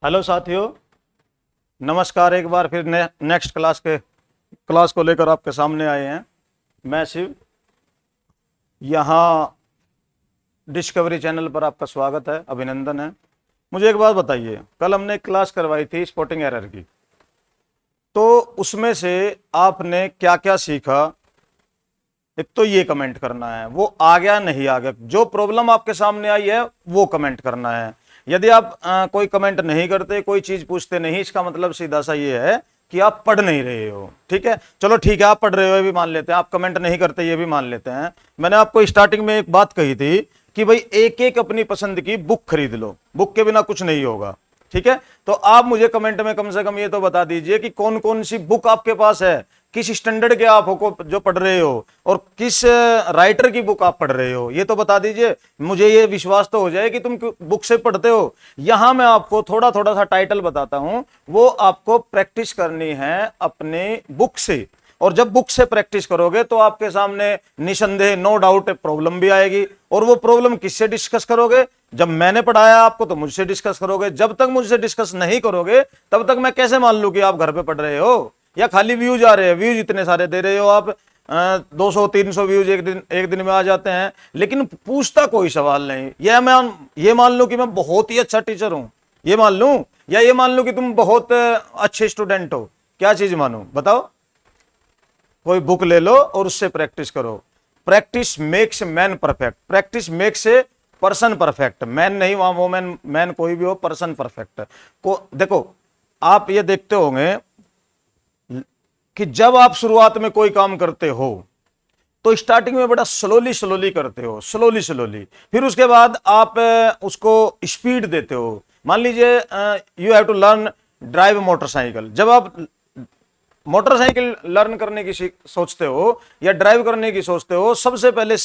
Hello साथियों, नमस्कार। एक बार फिर नेक्स्ट क्लास को लेकर आपके सामने आए हैं। मैं शिव। यहाँ डिस्कवरी चैनल पर आपका स्वागत है, अभिनंदन है। मुझे एक बात बताइए, कल हमने एक क्लास करवाई थी स्पॉटिंग एरर की, तो उसमें से आपने क्या क्या सीखा? एक तो ये कमेंट करना है वो आ गया नहीं आ गया, जो प्रॉब्लम आपके सामने आई है वो कमेंट करना है। यदि आप कोई कमेंट नहीं करते, कोई चीज पूछते नहीं, इसका मतलब सीधा सा ये है कि आप पढ़ नहीं रहे हो। ठीक है, चलो ठीक है, आप पढ़ रहे हो ये भी मान लेते हैं, आप कमेंट नहीं करते ये भी मान लेते हैं। मैंने आपको स्टार्टिंग में एक बात कही थी कि भाई एक एक अपनी पसंद की बुक खरीद लो, बुक के बिना कुछ नहीं होगा। ठीक है, तो आप मुझे कमेंट में कम से कम ये तो बता दीजिए कि कौन कौन सी बुक आपके पास है, किस स्टैंडर्ड के आप हो जो पढ़ रहे हो, और किस राइटर की बुक आप पढ़ रहे हो, ये तो बता दीजिए। मुझे ये विश्वास तो हो जाए कि तुम बुक से पढ़ते हो। यहां मैं आपको थोड़ा थोड़ा सा टाइटल बताता हूं, वो आपको प्रैक्टिस करनी है अपने बुक से। और जब बुक से प्रैक्टिस करोगे तो आपके सामने निसंदेह नो डाउट प्रॉब्लम भी आएगी। और वो प्रॉब्लम किससे डिस्कस करोगे? जब मैंने पढ़ाया आपको तो मुझसे डिस्कस करोगे। जब तक मुझसे डिस्कस नहीं करोगे तब तक मैं कैसे मान लूं कि आप घर पे पढ़ रहे हो, या खाली व्यूज आ रहे हैं? व्यूज इतने सारे दे रहे हो आप, 200-300 व्यूज एक दिन में आ जाते हैं, लेकिन पूछता कोई सवाल नहीं। ये मान लूं कि मैं बहुत ही अच्छा टीचर हूं, ये मान लूं, या ये मान लूं कि तुम बहुत अच्छे स्टूडेंट हो? क्या चीज मानूं बताओ? कोई बुक ले लो और उससे प्रैक्टिस करो। Practice makes man perfect, practice makes a person perfect. Man नहीं, वहां वो मैन कोई भी हो, पर्सन परफेक्ट को देखो। आप ये देखते होंगे कि जब आप शुरुआत में कोई काम करते हो तो स्टार्टिंग में बड़ा स्लोली स्लोली करते हो, स्लोली स्लोली, फिर उसके बाद आप उसको स्पीड देते हो। मान लीजिए you have to learn drive motorcycle. जब आप मोटरसाइकिल लर्न करने की सोचते हो या ड्राइव करने की सोचते हो, सबसे पहले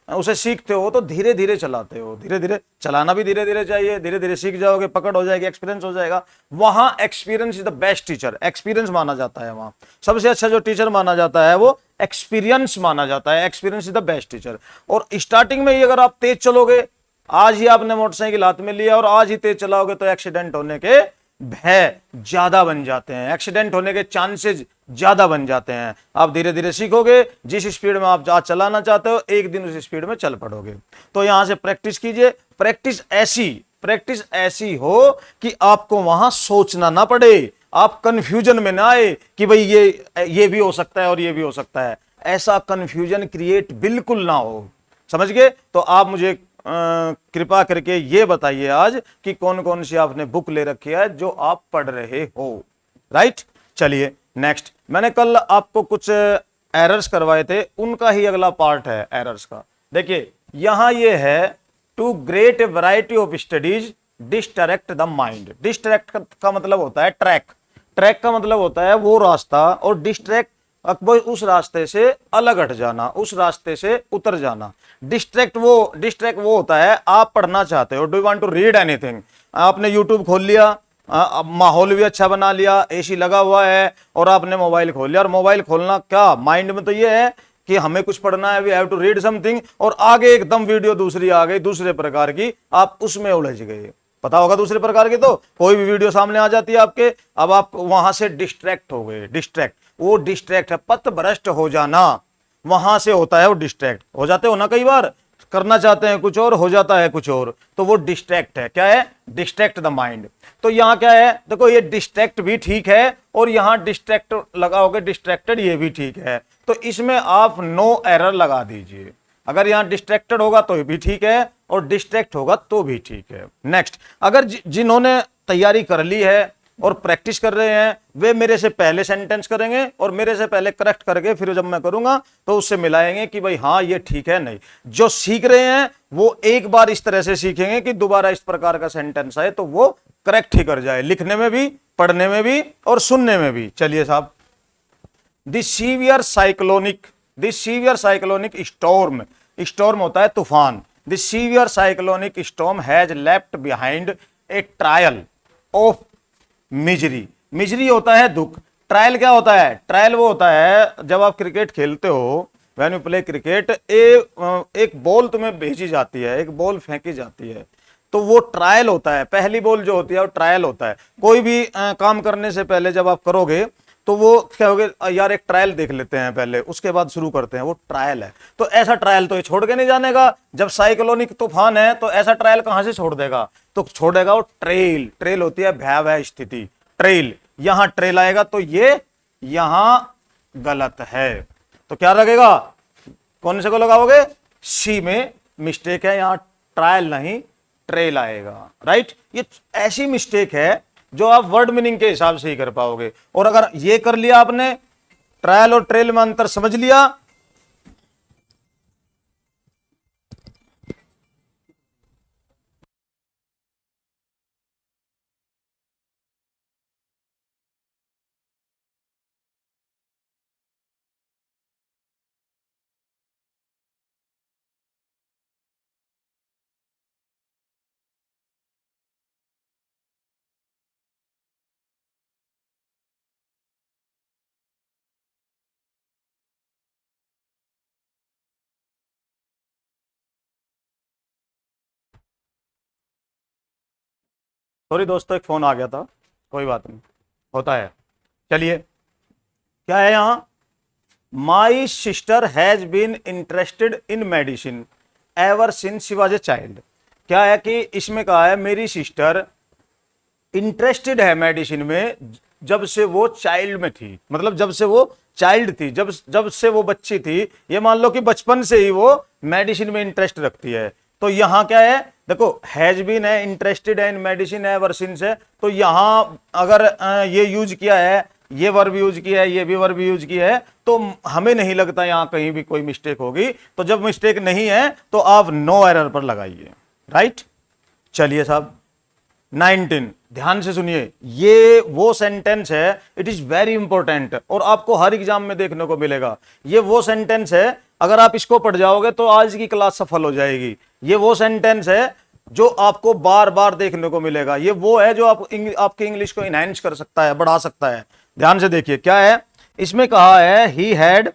उसे सीखते हो तो धीरे धीरे चलाते हो। धीरे धीरे चलाना भी धीरे धीरे चाहिए, धीरे धीरे सीख जाओगे, पकड़ हो जाएगी, एक्सपीरियंस हो जाएगा। वहां experience is the best teacher, experience माना जाता है। वहां सबसे अच्छा जो टीचर माना जाता है वो एक्सपीरियंस माना जाता है। Experience is the best teacher. और स्टार्टिंग में ही अगर आप तेज चलोगे, आज ही आपने मोटरसाइकिल हाथ में लिया और आज ही तेज चलाओगे, तो एक्सीडेंट होने के भय ज्यादा बन जाते हैं, एक्सीडेंट होने के चांसेस ज्यादा बन जाते हैं। आप धीरे धीरे सीखोगे, जिस स्पीड में आप आज चलाना चाहते हो एक दिन उस स्पीड में चल पड़ोगे। तो यहां से प्रैक्टिस कीजिए। प्रैक्टिस ऐसी हो कि आपको वहां सोचना ना पड़े, आप कंफ्यूजन में ना आए कि भाई ये भी हो सकता है और ये भी हो सकता है। ऐसा कंफ्यूजन क्रिएट बिल्कुल ना हो, समझ गए? तो आप मुझे कृपा करके ये बताइए आज कि कौन कौन सी आपने बुक ले रखी है जो आप पढ़ रहे हो। राइट, चलिए नेक्स्ट। मैंने कल आपको कुछ एरर्स करवाए थे, उनका ही अगला पार्ट है एरर्स का। देखिए यहां ये है, to great a variety of studies distract the mind. Distract का मतलब होता है ट्रैक, ट्रैक का मतलब होता है वो रास्ता, और डिस्ट्रैक्ट उस रास्ते से अलग हट जाना, उस रास्ते से उतर जाना। डिस्ट्रैक्ट वो होता है, आप पढ़ना चाहते हो, do you want to read anything, आपने यूट्यूब खोल लिया, अब माहौल भी अच्छा बना लिया, एसी लगा हुआ है, और आपने मोबाइल खोल लिया। और मोबाइल खोलना क्या, माइंड में तो ये है कि हमें कुछ पढ़ना है, we have to read something, और आगे एकदम वीडियो दूसरी आ गई, दूसरे प्रकार की, आप उसमें उलझ गए। पता होगा दूसरे प्रकार की, तो कोई भी वीडियो सामने आ जाती है आपके, अब आप वहां से डिस्ट्रैक्ट हो गए। डिस्ट्रैक्ट, वो डिस्ट्रैक्ट है, पथभ्रष्ट हो जाना, वहां से होता है वो। डिस्ट्रैक्ट हो जाते हो ना, कई बार करना चाहते हैं कुछ और, हो जाता है कुछ और, तो वो डिस्ट्रैक्ट है। क्या है? Distract the mind. तो यहां क्या है, देखो ये डिस्ट्रैक्ट भी ठीक है, और यहां डिस्ट्रैक्ट लगाओगे, डिस्ट्रैक्टेड, ये भी ठीक है। तो इसमें आप नो एरर लगा दीजिए। अगर यहां डिस्ट्रैक्टेड होगा तो भी ठीक है, और डिस्ट्रैक्ट होगा तो भी ठीक है। नेक्स्ट, अगर जिन्होंने तैयारी कर ली है और प्रैक्टिस कर रहे हैं, वे मेरे से पहले सेंटेंस करेंगे और मेरे से पहले करेक्ट करके फिर जब मैं करूंगा तो उससे मिलाएंगे कि भाई हाँ ये ठीक है नहीं। जो सीख रहे हैं वो एक बार इस तरह से सीखेंगे कि दोबारा इस प्रकार का सेंटेंस आए तो वो करेक्ट ही कर जाए, लिखने में भी, पढ़ने में भी और सुनने में भी। चलिए साहब, this severe cyclonic storm, storm होता है तूफान। This severe cyclonic storm has left behind a trial of misery. Misery होता है दुख, ट्रायल क्या होता है? ट्रायल वो होता है जब आप क्रिकेट खेलते हो, व्हेन यू प्ले क्रिकेट, एक बॉल तुम्हें भेजी जाती है, एक बॉल फेंकी जाती है, तो वो ट्रायल होता है। पहली बोल जो होती है वो ट्रायल होता है। कोई भी काम करने से पहले जब आप करोगे तो वो क्या होगे, यार एक ट्रायल देख लेते हैं पहले, उसके बाद शुरू करते हैं, वो ट्रायल है। तो ऐसा ट्रायल तो ये छोड़ के नहीं जाने का। जब साइक्लोनिक तूफान है तो ऐसा ट्रायल कहां से छोड़ देगा, तो छोड़ेगा वो ट्रेल। ट्रेल होती है भयावह स्थिति, ट्रेल। यहां ट्रेल आएगा तो ये यहां गलत है, तो क्या लगेगा, कौन से को लगाओगे, सी में मिस्टेक है, यहां ट्रायल नहीं ट्रेल आएगा। राइट, ये ऐसी मिस्टेक है जो आप वर्ड मीनिंग के हिसाब से ही कर पाओगे। और अगर ये कर लिया आपने, ट्रायल और ट्रेल में अंतर समझ लिया, सॉरी दोस्तों एक फोन आ गया था, कोई बात नहीं, होता है। चलिए, क्या है यहां, my sister has been interested in medicine ever since she was a child. क्या है कि इसमें कहा है मेरी सिस्टर इंटरेस्टेड है मेडिसिन में जब से वो चाइल्ड में थी, मतलब जब से वो चाइल्ड थी, जब से वो बच्ची थी, ये मान लो कि बचपन से ही वो मेडिसिन में इंटरेस्ट रखती है। तो यहां क्या है, देखो हैज बीन है, इंटरेस्टेड है इन मेडिसिन है, एवर सिंस है, तो यहां अगर ये यूज किया है, ये वर्ब यूज किया है, ये भी वर्ब यूज किया है, तो हमें नहीं लगता यहां कहीं भी कोई मिस्टेक होगी। तो जब मिस्टेक नहीं है तो आप नो एरर पर लगाइए। राइट, चलिए साहब 19, ध्यान से सुनिए, ये वो सेंटेंस है, इट इज वेरी इंपॉर्टेंट और आपको हर एग्जाम में देखने को मिलेगा। ये वो सेंटेंस है, अगर आप इसको पढ़ जाओगे तो आज की क्लास सफल हो जाएगी। ये वो सेंटेंस है जो आपको बार बार देखने को मिलेगा। ये वो है जो आपकी इंग्लिश को इनहेंस कर सकता है, बढ़ा सकता है। ध्यान से देखिए क्या है, इसमें कहा है he had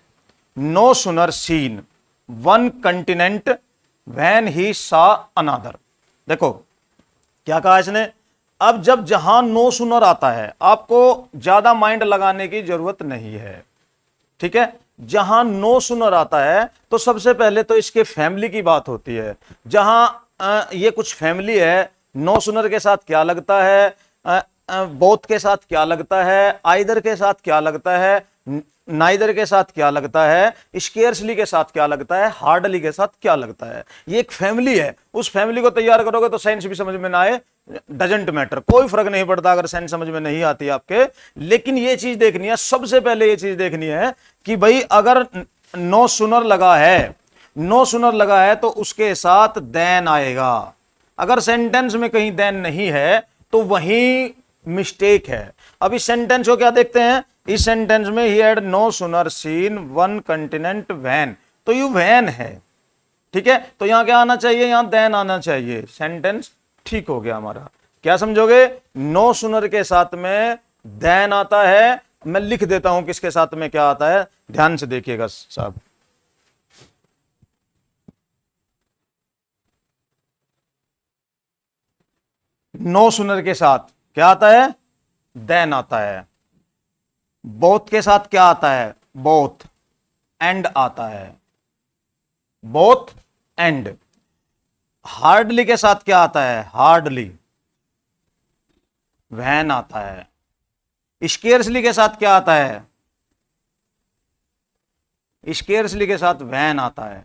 no sooner seen one continent when he saw another. देखो क्या कहा इसने, अब जब जहां नो सुनर आता है आपको ज्यादा माइंड लगाने की जरूरत नहीं है, ठीक है। जहां नो सुनर आता है तो सबसे पहले तो इसके फैमिली की बात होती है। जहां ये कुछ फैमिली है, नो सुनर के साथ क्या लगता है, बोथ के साथ क्या लगता है, आइदर के साथ क्या लगता है, नाइदर के साथ क्या लगता है, स्केर्सली के साथ क्या लगता है, हार्डली के साथ क्या लगता है। ये एक फैमिली है, उस फैमिली को तैयार करोगे तो साइंस भी समझ में ना आए, डजेंट मैटर, कोई फर्क नहीं पड़ता अगर साइंस समझ में नहीं आती आपके। लेकिन ये चीज देखनी है, सबसे पहले ये चीज देखनी है कि भाई अगर नो सुनर लगा है, नो सुनर लगा है तो उसके साथ देन आएगा। अगर सेंटेंस में कहीं देन नहीं है तो वही मिस्टेक है। अब इस सेंटेंस को क्या देखते हैं, इस सेंटेंस में he had no sooner seen one continent when, तो यू वैन है, ठीक है। तो यहां क्या आना चाहिए, यहां देन आना चाहिए, सेंटेंस ठीक हो गया हमारा। क्या समझोगे, नो सुनर के साथ में देन आता है। मैं लिख देता हूं किसके साथ में क्या आता है, ध्यान से देखिएगा साहब। नो सुनर के साथ क्या आता है, देन आता है। बोथ के साथ क्या आता है, बोथ एंड आता है, बोथ एंड। हार्डली के साथ क्या आता है, हार्डली वैन आता है। स्केर्सली के साथ क्या आता है, स्केर्सली के साथ वैन आता है।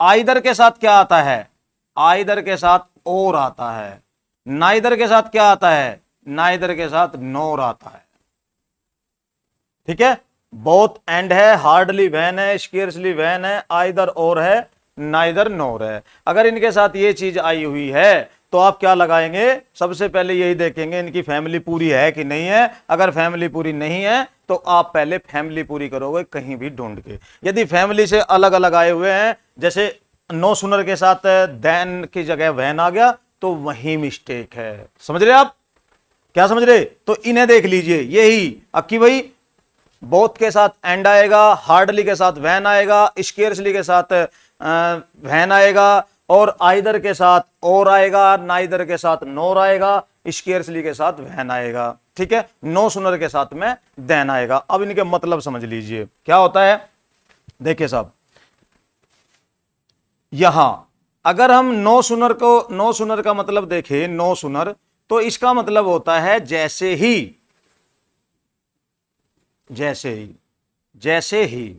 आइदर के साथ क्या आता है, आइदर के साथ और आता है। नाइदर के साथ क्या आता है, नाइदर के साथ नोर आता है, ठीक है। बोथ एंड है, हार्डली वैन है, स्केर्सली वैन है, आइदर और है, नाइदर नोर है। अगर इनके साथ ये चीज आई हुई है तो आप क्या लगाएंगे, सबसे पहले यही देखेंगे इनकी फैमिली पूरी है कि नहीं है। अगर फैमिली पूरी नहीं है तो आप पहले फैमिली पूरी करोगे कहीं भी ढूंढ के। यदि फैमिली से अलग अलग आए हुए हैं, जैसे नो सुनर के साथ देन की जगह वैन आ गया, तो वही मिस्टेक है। समझ रहे आप, क्या समझ रहे, तो इन्हें देख लीजिए, यही अब की भाई बोथ के साथ एंड आएगा, हार्डली के साथ वैन आएगा, स्केर्सली के साथ वैन आएगा, और आइदर के साथ और आएगा, नाइदर के साथ नोर आएगा, स्केर्सली के साथ वहन आएगा, ठीक है, नो सुनर के साथ में देन आएगा। अब इनके मतलब समझ लीजिए क्या होता है। देखिए साहब, यहां अगर हम नो सुनर का मतलब देखें, नो सुनर, तो इसका मतलब होता है जैसे ही, जैसे ही, जैसे ही।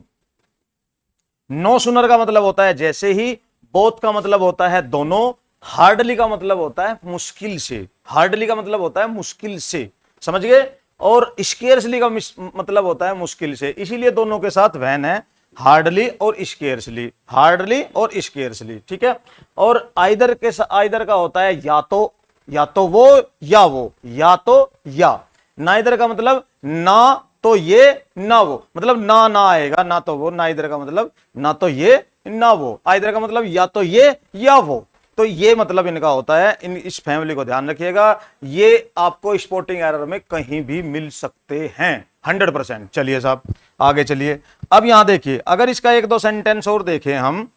नो सुनर का मतलब होता है जैसे ही, बोथ का मतलब होता है दोनों, हार्डली का मतलब होता है मुश्किल से, हार्डली का मतलब होता है मुश्किल से, समझ गए, और स्केर्सली का मतलब होता है मुश्किल से, इसीलिए दोनों के साथ वहन है, हार्डली और स्केर्सली, हार्डली और स्केर्सली, ठीक है। और आइदर के आइदर का होता है या तो वो या वो, या तो या। नाइदर का मतलब ना तो ये ना वो, मतलब ना आएगा, ना तो वो, नाइदर का मतलब ना तो ये ना वो, आइदर का मतलब या तो ये या वो। तो ये मतलब इनका होता है। इस फैमिली को ध्यान रखिएगा, ये आपको स्पोर्टिंग एरर में कहीं भी मिल सकते हैं 100%। चलिए साहब आगे चलिए। अब यहां देखिए, अगर इसका एक दो सेंटेंस और देखें हम,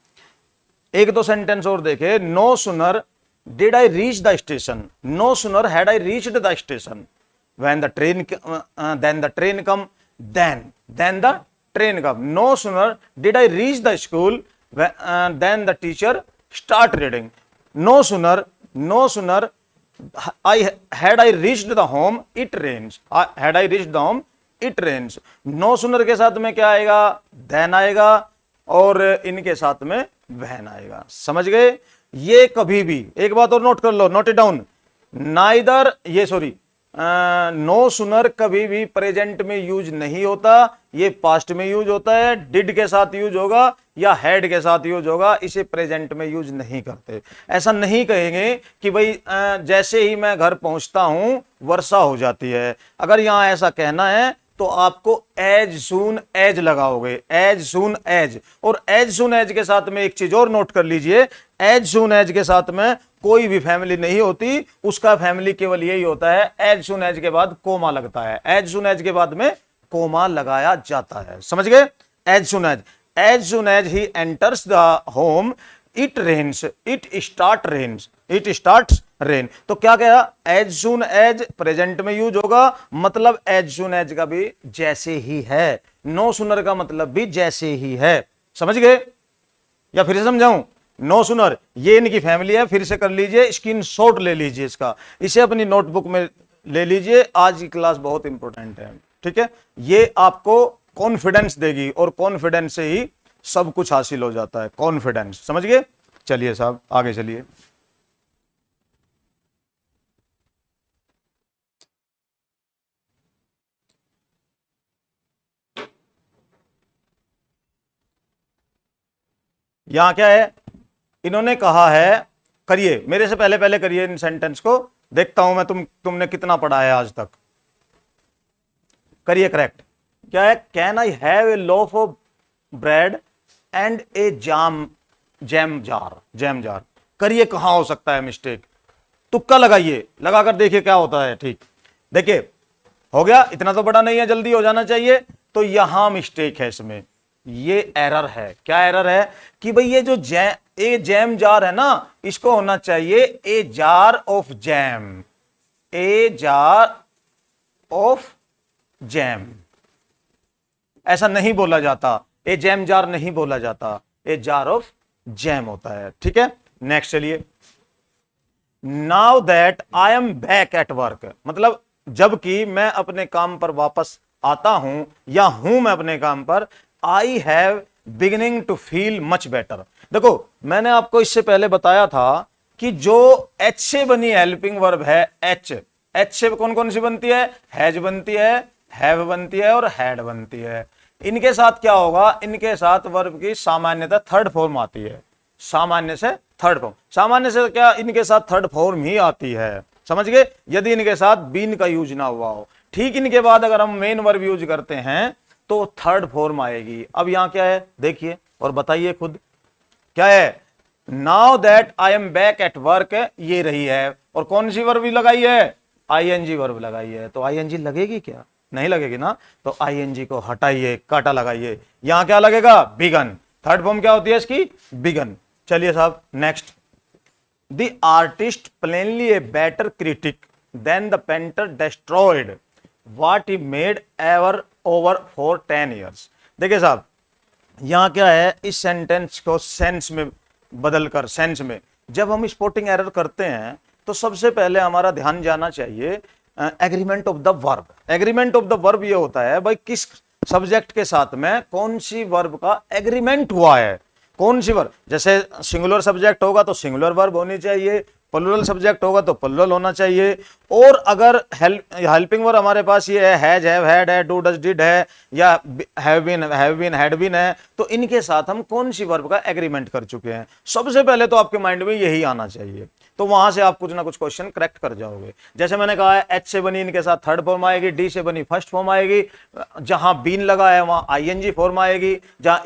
एक दो सेंटेंस और देखें। No sooner did I reach the station, no sooner had I reached the station, when the train then the train come, then the train come. No sooner did I reach the school then the teacher start reading. No sooner had I reached the home it rains, had I reached the home it rains. No sooner के साथ में क्या आएगा, then आएगा, और इनके साथ में वहन आएगा, समझ गए। ये कभी भी एक बात और नोट कर लो, नोट इट डाउन, नाइदर ये सॉरी नो सुनर कभी भी प्रेजेंट में यूज नहीं होता, ये पास्ट में यूज होता है, डिड के साथ यूज होगा या हैड के साथ यूज होगा, इसे प्रेजेंट में यूज नहीं करते। ऐसा नहीं कहेंगे कि भाई जैसे ही मैं घर पहुंचता हूं वर्षा हो जाती है, अगर यहां ऐसा कहना है तो आपको एज सून एज लगाओगे, एज सून एज। और एज सून एज के साथ में एक चीज और नोट कर लीजिए, एज सून एज के साथ में कोई भी फैमिली नहीं होती, उसका फैमिली केवल यही होता है, एज सून एज के बाद कोमा लगता है, एज सून एज के बाद में कोमा लगाया जाता है, समझ गए। As soon as he enters the home it rains, it starts rain. तो क्या कहा, एज सून एज प्रेजेंट में यूज होगा, मतलब एज सून एज का भी जैसे ही है, नो सुनर का मतलब भी जैसे ही है, समझ गए। या फिर से समझाऊं, नो सुनर ये इनकी फैमिली है, फिर से कर लीजिए, स्क्रीनशॉट ले लीजिए इसका, इसे अपनी नोटबुक में ले लीजिए, आज की क्लास बहुत इंपॉर्टेंट है, ठीक है। ये आपको कॉन्फिडेंस देगी और कॉन्फिडेंस से ही सब कुछ हासिल हो जाता है, कॉन्फिडेंस, समझ गए। चलिए साहब आगे चलिए। यहां क्या है, इन्होंने कहा है, करिए मेरे से पहले पहले करिए इन सेंटेंस को, देखता हूं मैं तुमने कितना पढ़ा है आज तक, करिए करेक्ट। क्या है, can I have a loaf of bread and A jam jar. करिए, कहां हो सकता है मिस्टेक, तुक्का लगाइए, लगाकर देखिए क्या होता है, ठीक। देखिए हो गया, इतना तो बड़ा नहीं है, जल्दी हो जाना चाहिए। तो यहां मिस्टेक है इसमें, ये एरर है। क्या एरर है कि भाई ये जो ए जैम जार है ना, इसको होना चाहिए a jar of jam, a jar of jam, ऐसा नहीं बोला जाता, ए जैम जार नहीं बोला जाता, ए जार ऑफ जैम होता है, ठीक है। नेक्स्ट चलिए, now that I am back at work, मतलब जबकि मैं अपने काम पर वापस आता हूं या हूं मैं अपने काम पर, I have beginning to feel much better. देखो मैंने आपको इससे पहले बताया था कि जो एच से बनी हेल्पिंग वर्ब है, एच से कौन कौन सी बनती है, हैज बनती है, हैव बनती है और हैड बनती है। इनके साथ क्या होगा, इनके साथ वर्ब की सामान्यतः थर्ड फॉर्म आती है, सामान्य से थर्ड फॉर्म, सामान्य से क्या इनके साथ थर्ड फॉर्म ही आती है, समझ गए, यदि इनके साथ बीन का यूज ना हुआ हो। ठीक इनके बाद अगर हम मेन वर्ब यूज करते हैं तो थर्ड फॉर्म आएगी। अब यहां क्या है देखिए और बताइए खुद, क्या है, now that I am back at work, ये रही है, और कौन सी वर्ब लगाई है, आईएनजी वर्ब लगाई है। तो आईएनजी लगेगी क्या, नहीं लगेगी ना, तो आईएनजी को हटाइए, काटा लगाइए, यहां क्या लगेगा, बिगन। थर्ड फॉर्म क्या होती है इसकी, बिगन। चलिए साहब next, the artist plainly a better critic than the painter destroyed what he made ever over for 10 years। देखिए साहब, यहां क्या है, इस सेंटेंस को सेंस में बदलकर सेंस में जब हम स्पोर्टिंग एरर करते हैं तो सबसे पहले हमारा ध्यान जाना चाहिए agreement of the verb. Agreement of the verb ये होता है भाई किस सब्जेक्ट के साथ में कौन सी वर्ब का एग्रीमेंट हुआ है, कौन सी वर्ब। जैसे सिंगुलर सब्जेक्ट होगा तो सिंगुलर वर्ब होनी चाहिए, प्लूरल सब्जेक्ट होगा तो प्लूरल होना चाहिए। और अगर हेल्पिंग वर्ब हमारे पास ये है, हैज, हैव, हैड है, डू, डज, डिड है, या हैव बीन, हैड बीन है, तो इनके साथ हम कौन सी वर्ब का एग्रीमेंट कर चुके हैं, सबसे पहले तो आपके माइंड में यही आना चाहिए। तो वहां से आप कुछ ना कुछ क्वेश्चन करेक्ट कर जाओगे। जैसे मैंने कहा है, एच से बनी इनके साथ थर्ड फॉर्म आएगी, डी से बनी फर्स्ट फॉर्म आएगी, जहां बीन लगा है वहां आईएनजी फॉर्म आएगी, जहां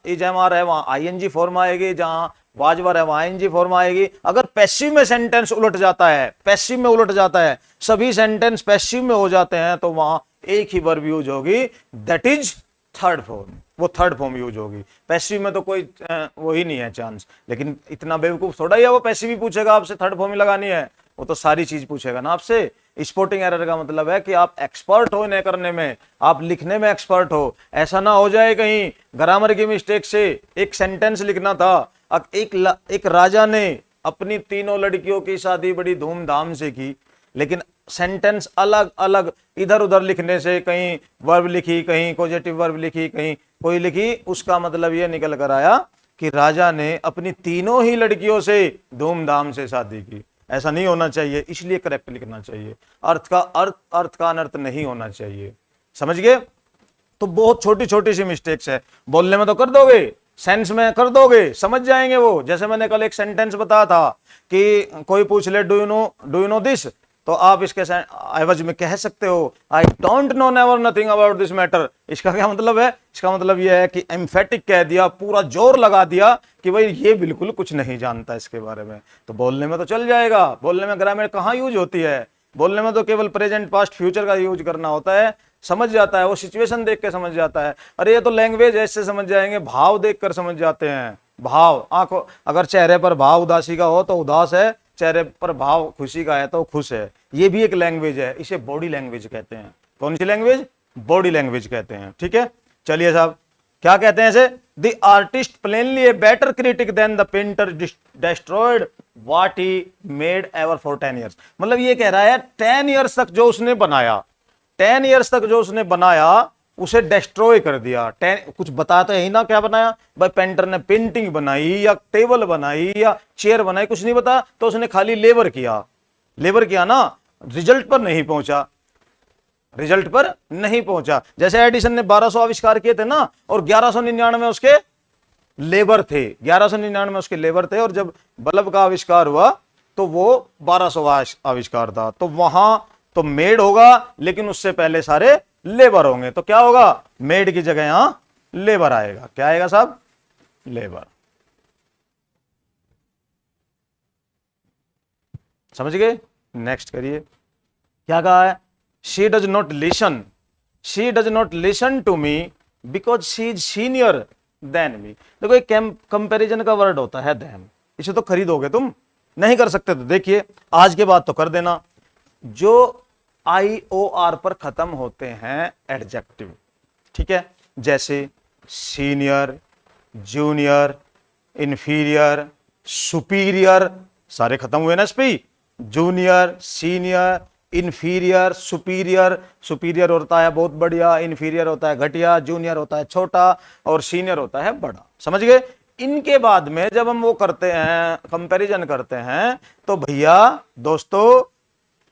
इजामार है वहां आईएनजी फॉर्म आएगी, जहां वाजवर है वहां आईएनजी फॉर्म आएगी। अगर पैसिव में सेंटेंस उलट जाता है, पैसिव में उलट जाता है, सभी सेंटेंस पैसिव में हो जाते हैं, तो वहां एक ही वर्ब यूज होगी, दैट इज थर्ड फॉर्म, वो थर्ड फॉर्म यूज होगी। पैसिव में तो कोई वो ही नहीं है चांस। लेकिन इतना बेवकूफ थोड़ा ही है वो पैसिव ही पूछेगा आपसे थर्ड फॉर्म ही लगानी है, वो तो सारी चीज पूछेगा ना आपसे। स्पोर्टिंग एरर का मतलब है कि आप एक्सपर्ट हो इन्हें करने में, आप लिखने में एक्सपर्ट हो। ऐसा ना हो जाए कहीं ग्रामर की मिस्टेक से एक सेंटेंस लिखना था, एक राजा ने अपनी तीनों लड़कियों की शादी बड़ी धूमधाम से की, लेकिन सेंटेंस अलग अलग इधर उधर लिखने से कहीं वर्ब लिखी, कहीं पॉजिटिव वर्ब लिखी, कहीं कोई लिखी, उसका मतलब यह निकल कर आया कि राजा ने अपनी तीनों ही लड़कियों से धूमधाम से शादी की। ऐसा नहीं होना चाहिए, इसलिए करेक्ट लिखना चाहिए। अर्थ का अनर्थ नहीं होना चाहिए, समझ गए। तो बहुत छोटी छोटी सी मिस्टेक्स है, बोलने में तो कर दोगे, सेंस में कर दोगे, समझ जाएंगे वो। जैसे मैंने कल एक सेंटेंस बताया था कि कोई पूछ ले डू यू नो दिस, तो आप इसके एवज में कह सकते हो I don't know never nothing about this matter. इसका क्या मतलब है, इसका मतलब यह है कि एम्फेटिक कह दिया, पूरा जोर लगा दिया कि भाई ये बिल्कुल कुछ नहीं जानता इसके बारे में। तो बोलने में तो चल जाएगा, बोलने में ग्रामर कहाँ यूज होती है, बोलने में तो केवल प्रेजेंट पास्ट फ्यूचर का यूज करना होता है, समझ जाता है वो, सिचुएशन देख के समझ जाता है। अरे ये तो लैंग्वेज ऐसे समझ जाएंगे, भाव देखकर समझ जाते हैं। भाव, आंखों, अगर चेहरे पर भाव उदासी का हो तो उदास है, चेहरे पर भाव खुशी का है तो खुश है। ये भी एक लैंग्वेज है, इसे बॉडी लैंग्वेज कहते हैं। कौन सी लैंग्वेज, बॉडी लैंग्वेज कहते हैं। ठीक है, चलिए साहब, क्या कहते हैं इसे, the artist plainly a better critic than the painter destroyed what he made ever for 10 years। मतलब ये कह रहा है 10 years तक जो उसने बनाया, 10 years तक जो उसने बनाया उसे डिस्ट्रॉय कर दिया। कुछ बता तो यही ना क्या बनाया भाई, पेंटर ने पेंटिंग बनाई या टेबल बनाई या चेयर बनाई, कुछ नहीं बता, तो उसने खाली लेबर किया ना, रिजल्ट पर नहीं पहुंचा, रिजल्ट पर नहीं पहुंचा। जैसे एडिसन ने 1200 आविष्कार किए थे ना, और 1199 उसके लेबर थे, 1199 उसके लेबर थे, और जब बल्ब का आविष्कार हुआ तो वो 1200 आविष्कार था। तो वहां तो मेड होगा, लेकिन उससे पहले सारे लेबर होंगे, तो क्या होगा, मेड की जगह यहां लेबर आएगा। क्या आएगा साहब, लेबर। समझ गए, नेक्स्ट करिए। क्या कहा है, she does not listen to me because she is senior than me. देखो एक कंपैरिजन का वर्ड होता है देन, इसे तो खरीदोगे तुम, नहीं कर सकते तो देखिए आज के बाद तो कर देना। जो IOR पर खत्म होते हैं एडजेक्टिव, ठीक है, जैसे सीनियर, जूनियर, इंफीरियर, सुपीरियर, सारे खत्म हुए ना इस पे, junior, senior, inferior, superior. Superior होता है बहुत बढ़िया, इंफीरियर होता है घटिया, जूनियर होता है छोटा, और सीनियर होता है बड़ा। समझ गए। इनके बाद में जब हम वो करते हैं, कंपैरिजन करते हैं, तो भैया दोस्तों,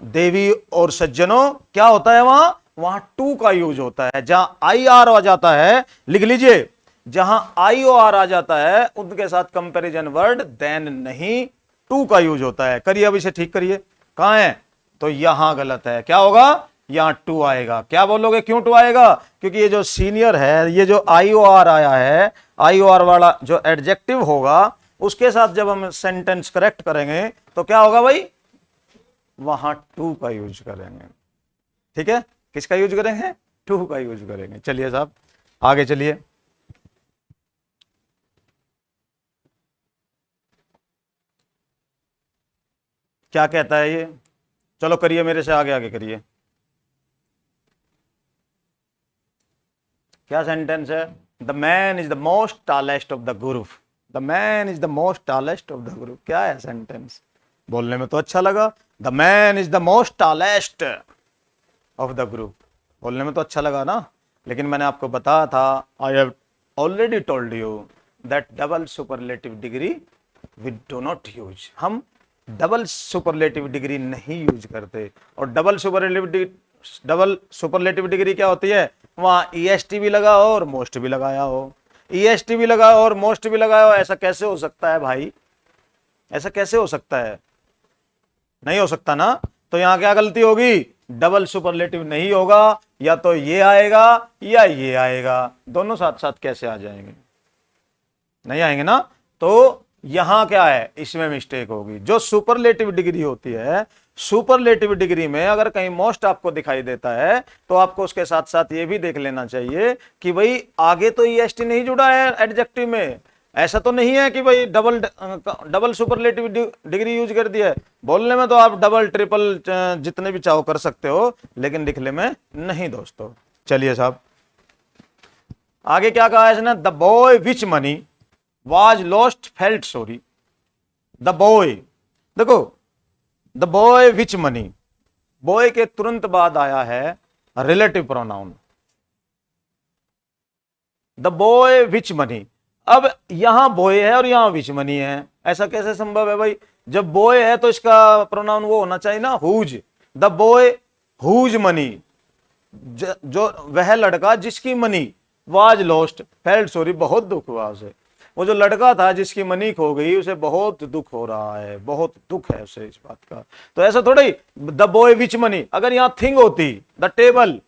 देवी और सज्जनों, क्या होता है वहां टू का यूज होता है। जहां IR आ जाता है, लिख लीजिए, जहां IOR आ जाता है उनके साथ कंपैरिजन वर्ड देन नहीं, टू का यूज होता है। करिए, अब इसे ठीक करिए, कहां है, तो यहां गलत है। क्या होगा, यहां टू आएगा। क्या बोलोगे, क्यों टू आएगा, क्योंकि ये जो सीनियर है, ये जो IOR आया है, IOR वाला जो एडजेक्टिव होगा उसके साथ जब हम सेंटेंस करेक्ट करेंगे तो क्या होगा भाई, वहां टू का यूज करेंगे। ठीक है, किसका यूज करेंगे, टू का यूज करेंगे। चलिए साहब आगे चलिए। क्या कहता है ये? चलो करिए, मेरे से आगे आगे करिए। क्या सेंटेंस है? The man is the most tallest of the group. The man is the most tallest of the group. क्या है सेंटेंस? बोलने में तो अच्छा लगा, the man is the most tallest of the group, बोलने में तो अच्छा लगा ना, लेकिन मैंने आपको बताया था, I have already told you that double superlative degree we do not use. हम डबल सुपरलेटिव डिग्री नहीं यूज करते। और डबल सुपरलेटिव डिग्री क्या होती है? वहां ईएसटी भी लगा हो और मोस्ट भी लगाया हो, ईएसटी भी लगा हो और मोस्ट भी लगाया हो। ऐसा कैसे हो सकता है भाई? ऐसा कैसे हो सकता है? नहीं हो सकता ना। तो यहां क्या गलती होगी? डबल सुपरलेटिव नहीं होगा, या तो ये आएगा या ये आएगा। दोनों साथ साथ कैसे आ जाएंगे? नहीं आएंगे ना। तो यहां क्या है? इसमें मिस्टेक होगी। जो सुपरलेटिव डिग्री होती है, सुपरलेटिव डिग्री में अगर कहीं मोस्ट आपको दिखाई देता है तो आपको उसके साथ साथ ये भी देख लेना चाहिए कि भाई आगे तो ईएसटी नहीं जुड़ा है एडजेक्टिव में। ऐसा तो नहीं है कि भाई डबल सुपरलेटिव डिग्री यूज कर दिया है। बोलने में तो आप डबल ट्रिपल जितने भी चाहो कर सकते हो, लेकिन लिखने में नहीं दोस्तों। चलिए साहब, आगे क्या कहा है इसने? The boy which money was lost felt sorry. The boy, देखो, the boy which money, boy के तुरंत बाद आया है relative pronoun, the boy which money. अब यहां बॉय है और यहां विच मनी है, ऐसा कैसे संभव है भाई? जब बॉय है तो इसका प्रोनाउन वो होना चाहिए ना, whose. The boy whose money, जो वह लड़का जिसकी money was lost felt sorry, बहुत दुख हुआ उसे। वो जो लड़का था जिसकी मनी खो गई, उसे बहुत दुख हो रहा है, बहुत दुख है उसे इस बात का। तो ऐसा थोड़ी द बॉय विच मनी, अगर यहां थिंग होती द टेबल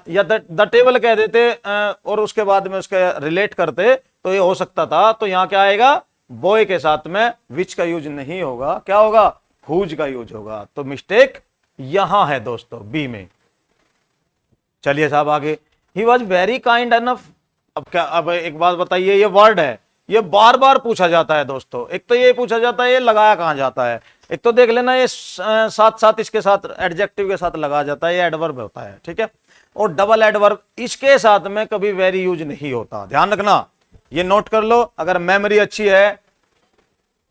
या द टेबल कह देते और उसके बाद में उसके रिलेट करते तो ये हो सकता था। तो यहां क्या आएगा? बॉय के साथ में विच का यूज नहीं होगा, क्या होगा? हुज का यूज होगा। तो मिस्टेक यहां है दोस्तों, बी में। चलिए साहब आगे, he was very kind enough. अब क्या, अब एक बात बताइए, ये वर्ड है, ये बार बार पूछा जाता है दोस्तों। एक तो ये पूछा जाता है ये लगाया कहां जाता है, एक तो देख लेना ये साथ साथ इसके साथ एडजेक्टिव के साथ लगाया जाता है, ये एडवर्ब होता है, ठीक है। और डबल एडवर्ब इसके साथ में कभी वेरी यूज नहीं होता, ध्यान रखना, ये नोट कर लो। अगर मेमोरी अच्छी है,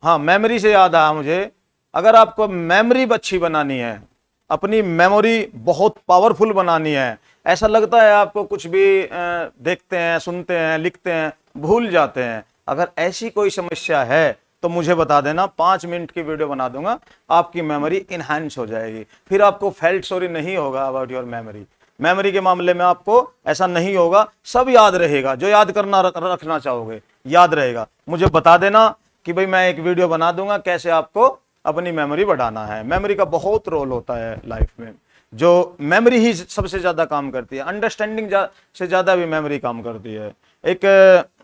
हाँ मेमोरी से याद आया मुझे, अगर आपको मेमोरी अच्छी बनानी है, अपनी मेमोरी बहुत पावरफुल बनानी है, ऐसा लगता है आपको कुछ भी देखते हैं, सुनते हैं, लिखते हैं, भूल जाते हैं, अगर ऐसी कोई समस्या है तो मुझे बता देना, 5 मिनट की वीडियो बना दूंगा, आपकी मेमोरी इनहैंस हो जाएगी। फिर आपको फेल्ट सॉरी नहीं होगा अबाउट योर मेमोरी। मेमोरी के मामले में आपको ऐसा नहीं होगा, सब याद रहेगा, जो याद करना रखना चाहोगे याद रहेगा। मुझे बता देना कि भाई मैं एक वीडियो बना दूंगा कैसे आपको अपनी मेमोरी बढ़ाना है। मेमोरी का बहुत रोल होता है लाइफ में, जो मेमोरी ही सबसे ज्यादा काम करती है, अंडरस्टैंडिंग से ज्यादा भी मेमोरी काम करती है। एक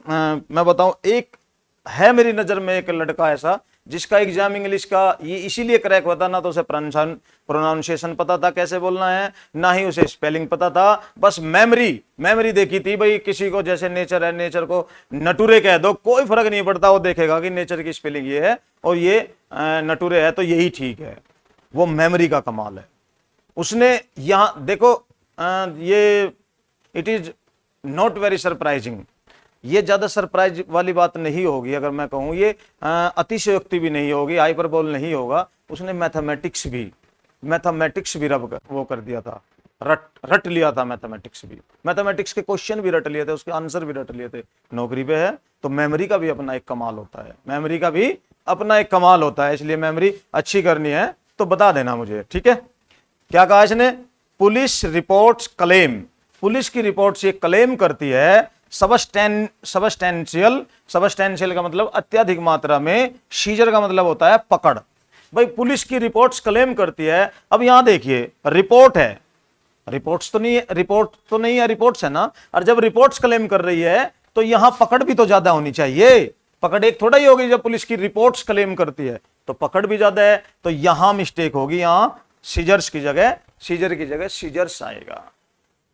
मैं बताऊं, एक है मेरी नजर में एक लड़का ऐसा जिसका एग्जाम इंग्लिश का ये इसीलिए क्रैक होता, ना तो उसे प्रोनाउंसिएशन पता था कैसे बोलना है, ना ही उसे स्पेलिंग पता था, बस मेमोरी देखी थी। भाई किसी को जैसे नेचर है, नेचर को नटूरे कह दो, कोई फर्क नहीं पड़ता, वो देखेगा कि नेचर की स्पेलिंग ये है और ये नटूरे है तो यही ठीक है। वो मेमोरी का कमाल है। उसने यहां देखो, ये it is not very surprising, ये ज्यादा सरप्राइज वाली बात नहीं होगी अगर मैं कहूं, ये अतिशयोक्ति भी नहीं होगी, हाइपरबोल नहीं होगा। उसने मैथमेटिक्स भी वो कर दिया था, रट लिया था। मैथमेटिक्स के क्वेश्चन भी रट लिए थे, उसके आंसर भी रट लिए थे। नौकरी पे है तो मेमोरी का भी अपना एक कमाल होता है, इसलिए मेमोरी अच्छी करनी है तो बता देना मुझे, ठीक है। क्या कहा इसने? पुलिस रिपोर्ट्स क्लेम, पुलिस की रिपोर्ट ये क्लेम करती है सबस्टेंशियल का मतलब अत्यधिक मात्रा में, सीजर का मतलब होता है पकड़। भाई पुलिस की रिपोर्ट्स क्लेम करती है। अब यहां देखिए, रिपोर्ट है, रिपोर्ट्स तो नहीं है, रिपोर्ट्स है ना। और जब रिपोर्ट्स क्लेम कर रही है तो यहां पकड़ भी तो ज्यादा होनी चाहिए, पकड़ एक थोड़ा ही होगी। जब पुलिस की रिपोर्ट्स क्लेम करती है तो पकड़ भी ज्यादा है, तो यहां मिस्टेक होगी, यहां सीजर की जगह सीजर्स आएगा।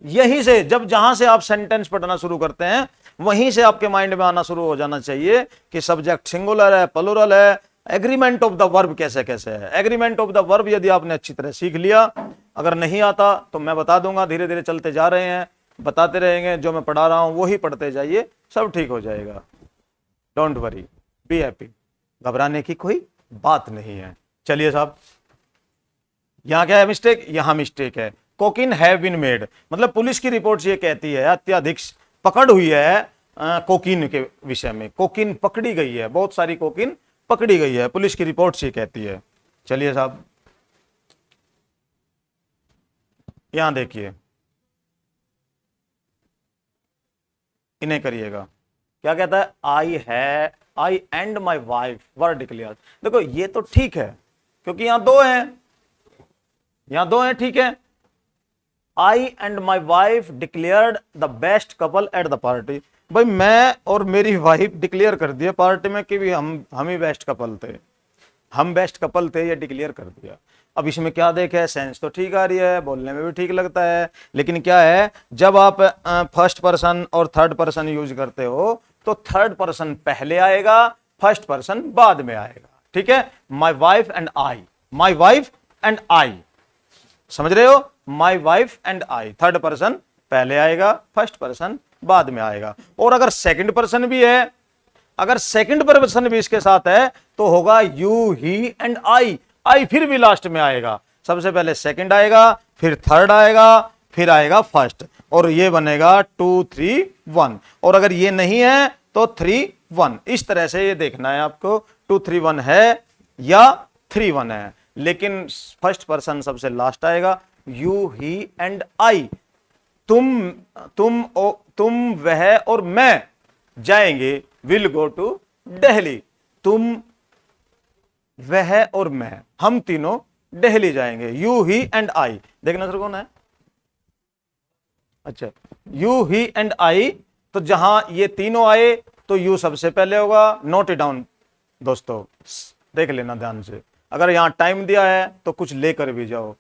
यहीं से जहां से आप सेंटेंस पढ़ना शुरू करते हैं, वहीं से आपके माइंड में आना शुरू हो जाना चाहिए कि सब्जेक्ट सिंगुलर है, प्लुरल है, एग्रीमेंट ऑफ द वर्ब कैसे कैसे है। एग्रीमेंट ऑफ द वर्ब यदि आपने अच्छी तरह सीख लिया, अगर नहीं आता तो मैं बता दूंगा, धीरे धीरे चलते जा रहे हैं, बताते रहेंगे, जो मैं पढ़ा रहा हूं वही पढ़ते जाइए, सब ठीक हो जाएगा। डोंट वरी, बी हैप्पी, घबराने की कोई बात नहीं है। चलिए साहब, यहां क्या है मिस्टेक, यहां मिस्टेक है। कोकिन हैव बीन मेड, मतलब पुलिस की रिपोर्ट ये कहती है अत्यधिक पकड़ हुई है कोकीन के विषय में, कोकीन पकड़ी गई है, बहुत सारी कोकीन पकड़ी गई है, पुलिस की रिपोर्ट से कहती है। चलिए साहब, यहां देखिए, इन्हें करिएगा, क्या कहता है, I and my wife were declare. देखो ये तो ठीक है, क्योंकि यहां दो हैं, यहां दो हैं, ठीक है। I and my wife declared the best couple at the party. भाई मैं और मेरी वाइफ डिक्लेयर कर दिया पार्टी में कि भी हम ही बेस्ट कपल थे, हम बेस्ट कपल थे, ये डिक्लेयर कर दिया। अब इसमें क्या देखे, सेंस तो ठीक आ रही है, बोलने में भी ठीक लगता है, लेकिन क्या है, जब आप फर्स्ट पर्सन और थर्ड पर्सन यूज करते हो तो थर्ड पर्सन पहले आएगा, फर्स्ट पर्सन बाद में आएगा, ठीक है। My wife and I, my wife and I, समझ रहे हो, my wife and I, third person पहले आएगा, फर्स्ट पर्सन बाद में आएगा। और अगर सेकंड पर्सन भी है, अगर सेकंड पर्सन भी इसके साथ है तो होगा यू ही एंड आई फिर भी लास्ट में आएगा। सबसे पहले सेकंड आएगा, फिर थर्ड आएगा, फिर आएगा फर्स्ट, और ये बनेगा 2 3 1। और अगर ये नहीं है तो 3 1, इस तरह से ये देखना है आपको, 2 3 1 है या 3 1 है, लेकिन फर्स्ट पर्सन सबसे लास्ट आएगा, यू ही एंड आई। तुम वह और मैं जाएंगे, विल गो टू दिल्ली। तुम वह और मैं, हम तीनों दिल्ली जाएंगे, यू ही एंड आई। देखना सर कौन है, अच्छा, यू ही एंड आई, तो जहां ये तीनों आए तो यू सबसे पहले होगा। नोट इट डाउन दोस्तों, देख लेना ध्यान से, अगर यहां टाइम दिया है तो कुछ लेकर भी जाओ,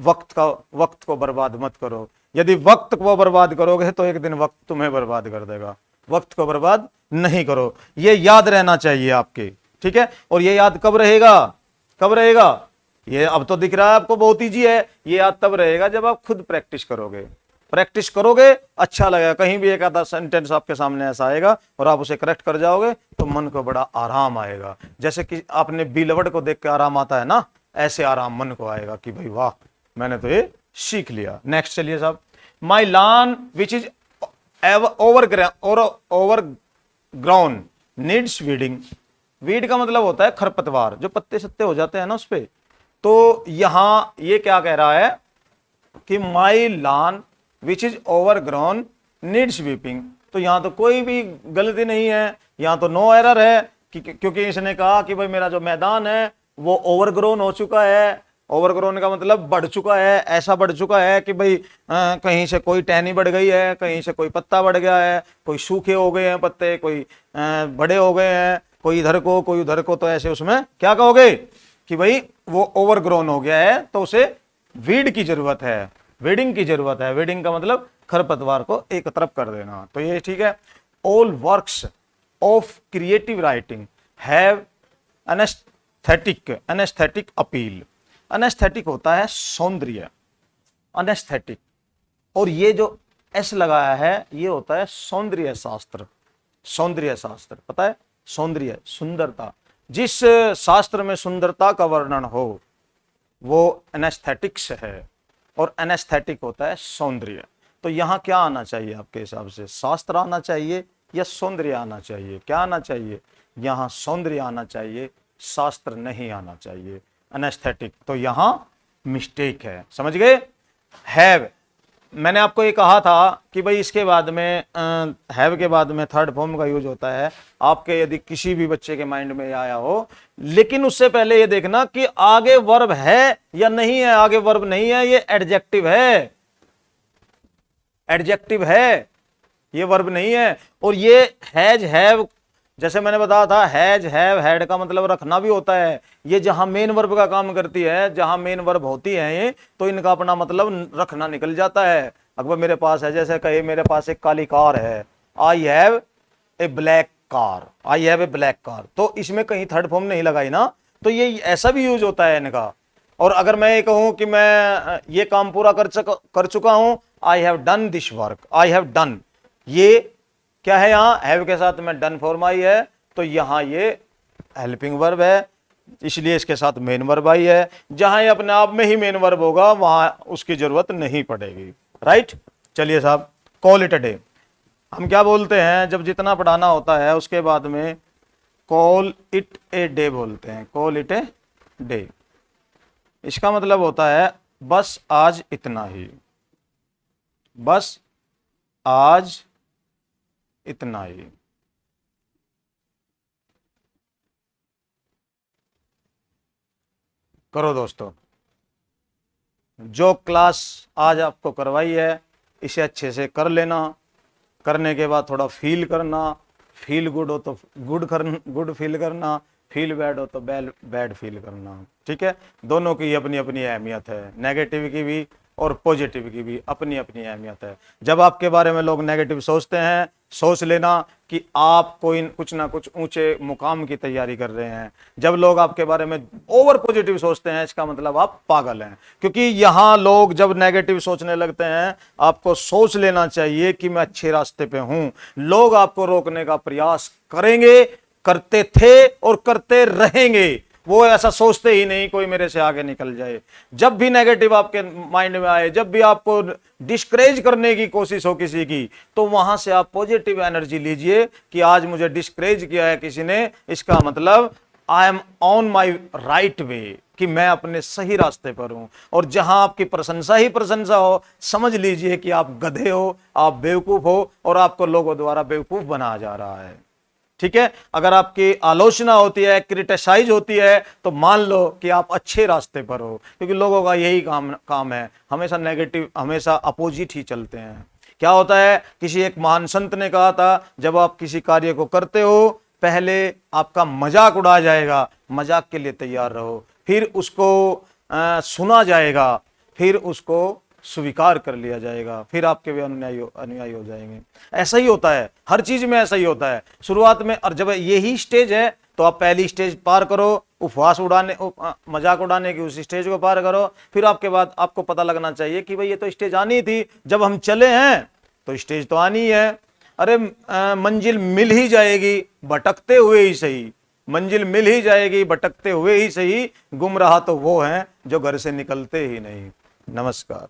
वक्त को बर्बाद मत करो। यदि वक्त को बर्बाद करोगे तो एक दिन वक्त तुम्हें बर्बाद कर देगा, वक्त को बर्बाद नहीं करो, ये याद रहना चाहिए आपके, ठीक है। और ये याद कब रहेगा, कब रहेगा, ये अब तो दिख रहा है आपको बहुत ईजी है, ये याद तब रहेगा जब आप खुद प्रैक्टिस करोगे। प्रैक्टिस करोगे, अच्छा लगेगा, कहीं भी एक आधा सेंटेंस आपके सामने ऐसा आएगा और आप उसे करेक्ट कर जाओगे तो मन को बड़ा आराम आएगा, जैसे कि आपने बीलवड़ को देख के आराम आता है ना, ऐसे आराम मन को आएगा कि भाई वाह, मैंने तो ये सीख लिया। नेक्स्ट चलिए साहब, my lawn which is over ground needs weeding. Weed का मतलब होता है खरपतवार, जो पत्ते सत्ते हो जाते हैं ना उस पे। तो यहां ये क्या कह रहा है कि my lawn which is over ground needs weeping. तो यहां तो कोई भी गलती नहीं है, यहां तो नो एरर है, क्योंकि इसने कहा कि भाई मेरा जो मैदान है वो ओवरग्रोन हो चुका है। ओवरग्रोन का मतलब बढ़ चुका है, ऐसा बढ़ चुका है कि भाई कहीं से कोई टहनी बढ़ गई है, कहीं से कोई पत्ता बढ़ गया है, कोई सूखे हो गए हैं पत्ते, कोई बड़े हो गए हैं, कोई इधर को कोई उधर को, तो ऐसे उसमें क्या कहोगे कि भाई वो ओवरग्रोन हो गया है, तो उसे वीड की जरूरत है, वीडिंग की जरूरत है। वीडिंग का मतलब खरपतवार को एक तरफ कर देना, तो ये ठीक है। All works of creative writing have anaesthetic appeal. Anaesthetic होता है सौंदर्य, एनेस्थेटिक, और ये जो एस लगाया है ये होता है सौंदर्य शास्त्र। सौंदर्य शास्त्र पता है, सौंदर्य सुंदरता, जिस शास्त्र में सुंदरता का वर्णन हो वो एनेस्थेटिक्स है, और एनेस्थेटिक होता है सौंदर्य। तो यहां क्या आना चाहिए आपके हिसाब से, शास्त्र आना चाहिए या सौंदर्य आना चाहिए, क्या आना चाहिए, यहां सौंदर्य आना चाहिए, शास्त्र नहीं आना चाहिए, एनेस्थेटिक। तो यहां मिस्टेक है, समझ गए। हैव, मैंने आपको ये कहा था कि भाई इसके बाद में हैव के बाद में थर्ड फॉर्म का यूज होता है, आपके यदि किसी भी बच्चे के माइंड में आया हो, लेकिन उससे पहले ये देखना कि आगे वर्ब है या नहीं है। आगे वर्ब नहीं है, ये एडजेक्टिव है, एडजेक्टिव है, ये वर्ब नहीं है। और ये हैज हैव, जैसे मैंने बताया था, हैज हैव हैड का मतलब रखना भी होता है। ये जहां मेन वर्ब का काम करती है, जहां मेन वर्ब होती है ये, तो इनका अपना मतलब रखना निकल जाता है। अकबर मेरे पास है, जैसे कहे मेरे पास एक काली कार है, I have a black car, I have a black car, तो इसमें कहीं थर्ड फॉर्म नहीं लगाई ना, तो ये ऐसा भी यूज होता है इनका। और अगर मैं ये कहूं कि मैं ये काम पूरा कर चुका हूं, I have done this work, I have done, ये क्या है, यहां हैव के साथ में डन फॉर्म आई है, तो यहां ये हेल्पिंग वर्ब है, इसलिए इसके साथ मेन वर्ब आई है। जहां ये अपने आप में ही मेन वर्ब होगा वहां उसकी जरूरत नहीं पड़ेगी, राइट। चलिए साहब, कॉल इट अ डे, हम क्या बोलते हैं जब जितना पढ़ाना होता है उसके बाद में कॉल इट ए डे बोलते हैं, कॉल इट ए डे। इसका मतलब होता है बस आज इतना ही, बस आज इतना ही। करो दोस्तों, जो क्लास आज आपको करवाई है इसे अच्छे से कर लेना, करने के बाद थोड़ा फील करना, फील गुड हो तो गुड फील करना, फील बैड हो तो बैड फील करना, ठीक है। दोनों की अपनी अपनी अहमियत है, नेगेटिव की भी और पॉजिटिव की भी अपनी अपनी अहमियत है। जब आपके बारे में लोग नेगेटिव सोचते हैं, सोच लेना कि आप कोई कुछ ना कुछ ऊंचे मुकाम की तैयारी कर रहे हैं। जब लोग आपके बारे में ओवर पॉजिटिव सोचते हैं, इसका मतलब आप पागल हैं, क्योंकि यहां लोग जब नेगेटिव सोचने लगते हैं, आपको सोच लेना चाहिए कि मैं अच्छे रास्ते पे हूं। लोग आपको रोकने का प्रयास करेंगे, करते थे और करते रहेंगे, वो ऐसा सोचते ही नहीं कोई मेरे से आगे निकल जाए। जब भी नेगेटिव आपके माइंड में आए, जब भी आपको डिस्करेज करने की कोशिश हो किसी की, तो वहां से आप पॉजिटिव एनर्जी लीजिए कि आज मुझे डिस्करेज किया है किसी ने, इसका मतलब I am on my right way, कि मैं अपने सही रास्ते पर हूं। और जहां आपकी प्रशंसा ही प्रशंसा हो, समझ लीजिए कि आप गधे हो, आप बेवकूफ हो और आपको लोगों द्वारा बेवकूफ बनाया जा रहा है, ठीक है। अगर आपकी आलोचना होती है, क्रिटिसाइज होती है, तो मान लो कि आप अच्छे रास्ते पर हो, क्योंकि लोगों का यही काम है, हमेशा नेगेटिव, हमेशा अपोजिट ही चलते हैं। क्या होता है, किसी एक महान संत ने कहा था, जब आप किसी कार्य को करते हो, पहले आपका मजाक उड़ाया जाएगा, मजाक के लिए तैयार रहो, फिर उसको सुना जाएगा, फिर उसको स्वीकार कर लिया जाएगा, फिर आपके वे अनुयायी हो जाएंगे। ऐसा ही होता है, हर चीज में ऐसा ही होता है शुरुआत में। और जब यही स्टेज है तो आप पहली स्टेज पार करो, उपवास उड़ाने, मजाक उड़ाने की उस स्टेज को पार करो, फिर आपके बाद आपको पता लगना चाहिए कि भाई ये तो स्टेज आनी थी, जब हम चले हैं तो स्टेज तो आनी है। अरे मंजिल मिल ही जाएगी भटकते हुए ही सही, मंजिल मिल ही जाएगी भटकते हुए ही सही, गुमराह तो वो हैं जो घर से निकलते ही नहीं। नमस्कार।